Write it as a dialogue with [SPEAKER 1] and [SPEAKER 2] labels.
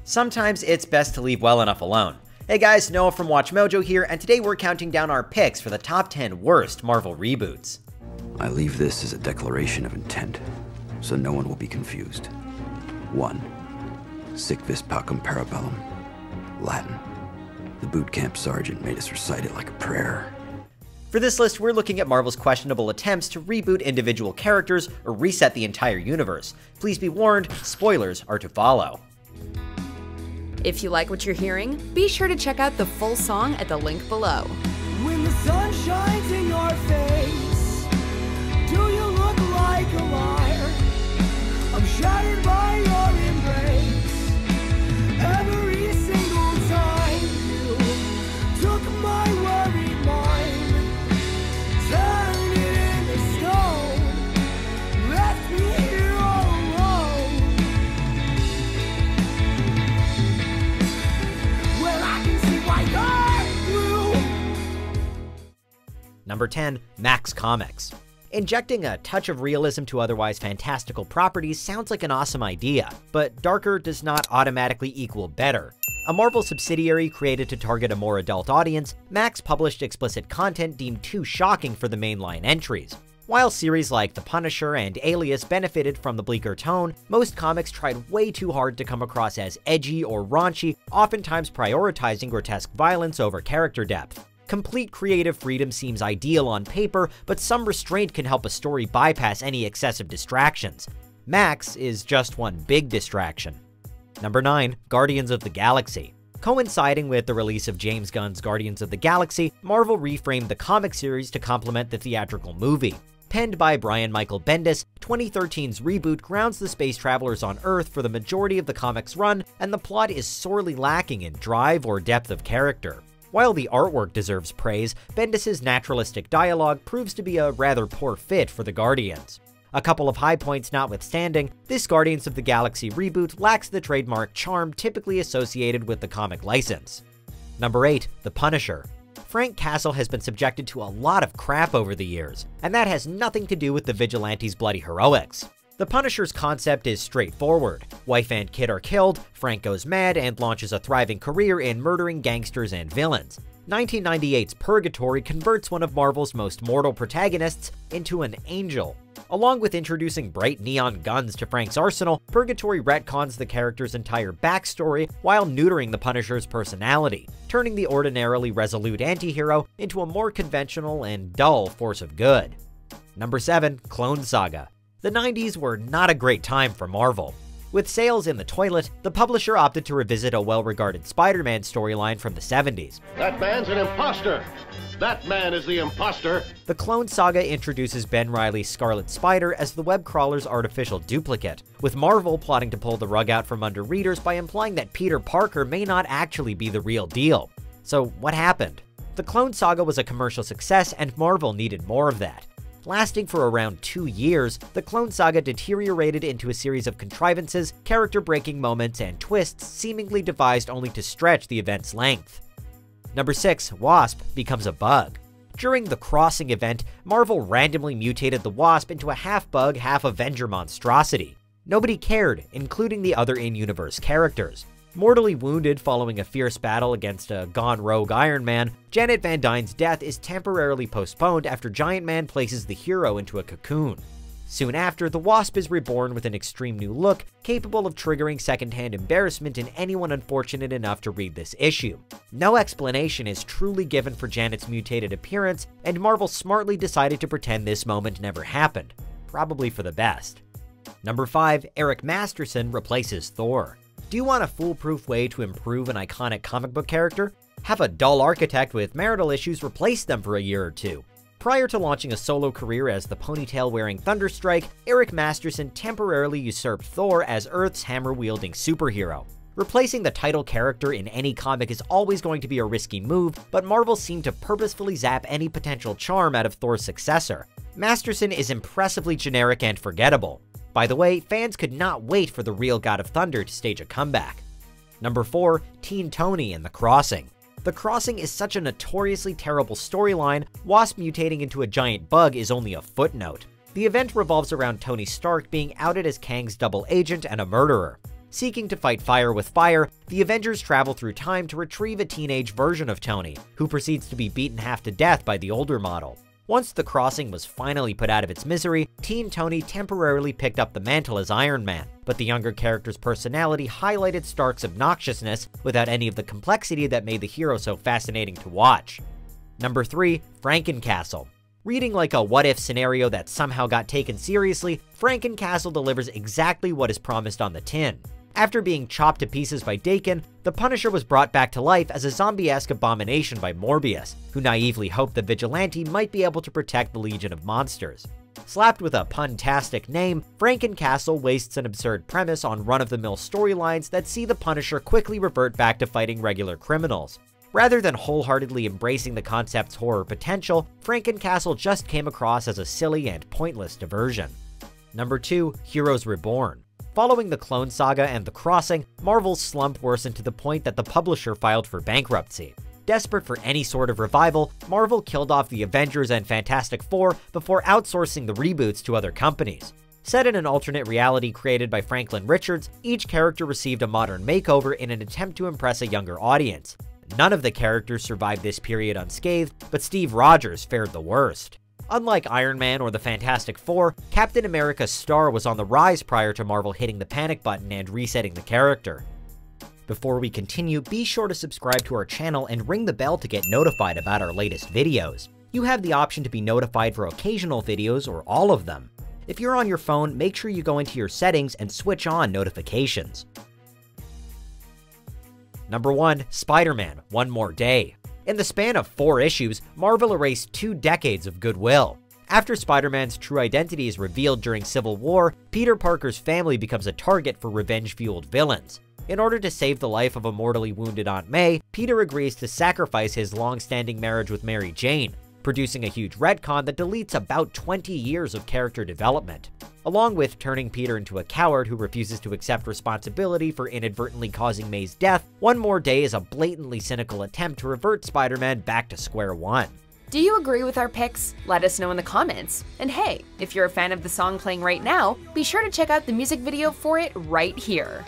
[SPEAKER 1] Sometimes it's best to leave well enough alone. Hey guys, Noah from WatchMojo here, and today we're counting down our picks for the top 10 worst Marvel reboots.
[SPEAKER 2] I leave this as a declaration of intent, so no one will be confused. 1. Sic vis pacem parabellum. Latin. The boot camp sergeant made us recite it like a prayer.
[SPEAKER 1] For this list, we're looking at Marvel's questionable attempts to reboot individual characters or reset the entire universe. Please be warned, spoilers are to follow.
[SPEAKER 3] If you like what you're hearing, be sure to check out the full song at the link below.
[SPEAKER 4] When the sun shines in your face, do you look like a liar? I'm shattered by your embrace. Every single time you took my worried mind, turned it into stone, left me here all alone. Well, I can see why you're blue.
[SPEAKER 1] Number 10, Max Comics. Injecting a touch of realism to otherwise fantastical properties sounds like an awesome idea, but darker does not automatically equal better. A Marvel subsidiary created to target a more adult audience, Max published explicit content deemed too shocking for the mainline entries. While series like The Punisher and Alias benefited from the bleaker tone, most comics tried way too hard to come across as edgy or raunchy, oftentimes prioritizing grotesque violence over character depth. Complete creative freedom seems ideal on paper, but some restraint can help a story bypass any excessive distractions. Max is just one big distraction. Number 9, Guardians of the Galaxy. Coinciding with the release of James Gunn's Guardians of the Galaxy, Marvel reframed the comic series to complement the theatrical movie. Penned by Brian Michael Bendis, 2013's reboot grounds the space travelers on Earth for the majority of the comic's run, and the plot is sorely lacking in drive or depth of character. While the artwork deserves praise, Bendis' naturalistic dialogue proves to be a rather poor fit for the Guardians. A couple of high points notwithstanding, this Guardians of the Galaxy reboot lacks the trademark charm typically associated with the comic license. Number 8, The Punisher. Franken Castle has been subjected to a lot of crap over the years, and that has nothing to do with the Vigilante's bloody heroics. The Punisher's concept is straightforward. Wife and kid are killed, Frank goes mad and launches a thriving career in murdering gangsters and villains. 1998's Purgatory converts one of Marvel's most mortal protagonists into an angel. Along with introducing bright neon guns to Frank's arsenal, Purgatory retcons the character's entire backstory while neutering the Punisher's personality, turning the ordinarily resolute antihero into a more conventional and dull force of good. Number 7, Clone Saga. The 90s were not a great time for Marvel. With sales in the toilet, the publisher opted to revisit a well-regarded SpiderMan storyline from the 70s.
[SPEAKER 5] That man's an imposter! That man is the imposter!
[SPEAKER 1] The Clone Saga introduces Ben Reilly's Scarlet Spider as the web crawler's artificial duplicate, with Marvel plotting to pull the rug out from under readers by implying that Peter Parker may not actually be the real deal. So what happened? The Clone Saga was a commercial success, and Marvel needed more of that. Lasting for around 2 years, the Clone Saga deteriorated into a series of contrivances, character-breaking moments, and twists seemingly devised only to stretch the event's length. Number 6, Wasp Becomes a Bug. During the Crossing event, Marvel randomly mutated the Wasp into a half-bug, half-Avenger monstrosity. Nobody cared, including the other in-universe characters. Mortally wounded following a fierce battle against a gone rogue Iron Man, Janet Van Dyne's death is temporarily postponed after Giant Man places the hero into a cocoon. Soon after, the Wasp is reborn with an extreme new look, capable of triggering secondhand embarrassment in anyone unfortunate enough to read this issue. No explanation is truly given for Janet's mutated appearance, and Marvel smartly decided to pretend this moment never happened. Probably for the best. Number 5, Erik Masterson replaces Thor. Do you want a foolproof way to improve an iconic comic book character? Have a dull architect with marital issues replace them for a year or two. Prior to launching a solo career as the ponytail-wearing Thunderstrike, Erik Masterson temporarily usurped Thor as Earth's hammer-wielding superhero. Replacing the title character in any comic is always going to be a risky move, but Marvel seemed to purposefully zap any potential charm out of Thor's successor. Masterson is impressively generic and forgettable. By the way, fans could not wait for the real God of Thunder to stage a comeback. Number 4, Teen Tony and The Crossing. The Crossing is such a notoriously terrible storyline, Wasp mutating into a giant bug is only a footnote. The event revolves around Tony Stark being outed as Kang's double agent and a murderer. Seeking to fight fire with fire, the Avengers travel through time to retrieve a teenage version of Tony, who proceeds to be beaten half to death by the older model. Once the crossing was finally put out of its misery, teen Tony temporarily picked up the mantle as Iron Man, but the younger character's personality highlighted Stark's obnoxiousness without any of the complexity that made the hero so fascinating to watch. Number 3. Franken Castle. Reading like a what-if scenario that somehow got taken seriously, Franken Castle delivers exactly what is promised on the tin. After being chopped to pieces by Daken, the Punisher was brought back to life as a zombie-esque abomination by Morbius, who naively hoped the Vigilante might be able to protect the Legion of Monsters. Slapped with a pun-tastic name, Franken Castle wastes an absurd premise on run-of-the-mill storylines that see the Punisher quickly revert back to fighting regular criminals. Rather than wholeheartedly embracing the concept's horror potential, Franken Castle just came across as a silly and pointless diversion. Number 2. Heroes Reborn. Following the Clone Saga and The Crossing, Marvel's slump worsened to the point that the publisher filed for bankruptcy. Desperate for any sort of revival, Marvel killed off the Avengers and Fantastic Four before outsourcing the reboots to other companies. Set in an alternate reality created by Franklin Richards, each character received a modern makeover in an attempt to impress a younger audience. None of the characters survived this period unscathed, but Steve Rogers fared the worst. Unlike Iron Man or the Fantastic Four, Captain America's star was on the rise prior to Marvel hitting the panic button and resetting the character. Before we continue, be sure to subscribe to our channel and ring the bell to get notified about our latest videos. You have the option to be notified for occasional videos or all of them. If you're on your phone, make sure you go into your settings and switch on notifications. Number 1. SpiderMan: One More Day. In the span of 4 issues, Marvel erased 2 decades of goodwill. After Spider-Man's true identity is revealed during Civil War, Peter Parker's family becomes a target for revenge-fueled villains. In order to save the life of a mortally wounded Aunt May, Peter agrees to sacrifice his long-standing marriage with Mary Jane, producing a huge retcon that deletes about 20 years of character development. Along with turning Peter into a coward who refuses to accept responsibility for inadvertently causing May's death, One More Day is a blatantly cynical attempt to revert Spider-Man back to square one.
[SPEAKER 3] Do you agree with our picks? Let us know in the comments. And hey, if you're a fan of the song playing right now, be sure to check out the music video for it right here.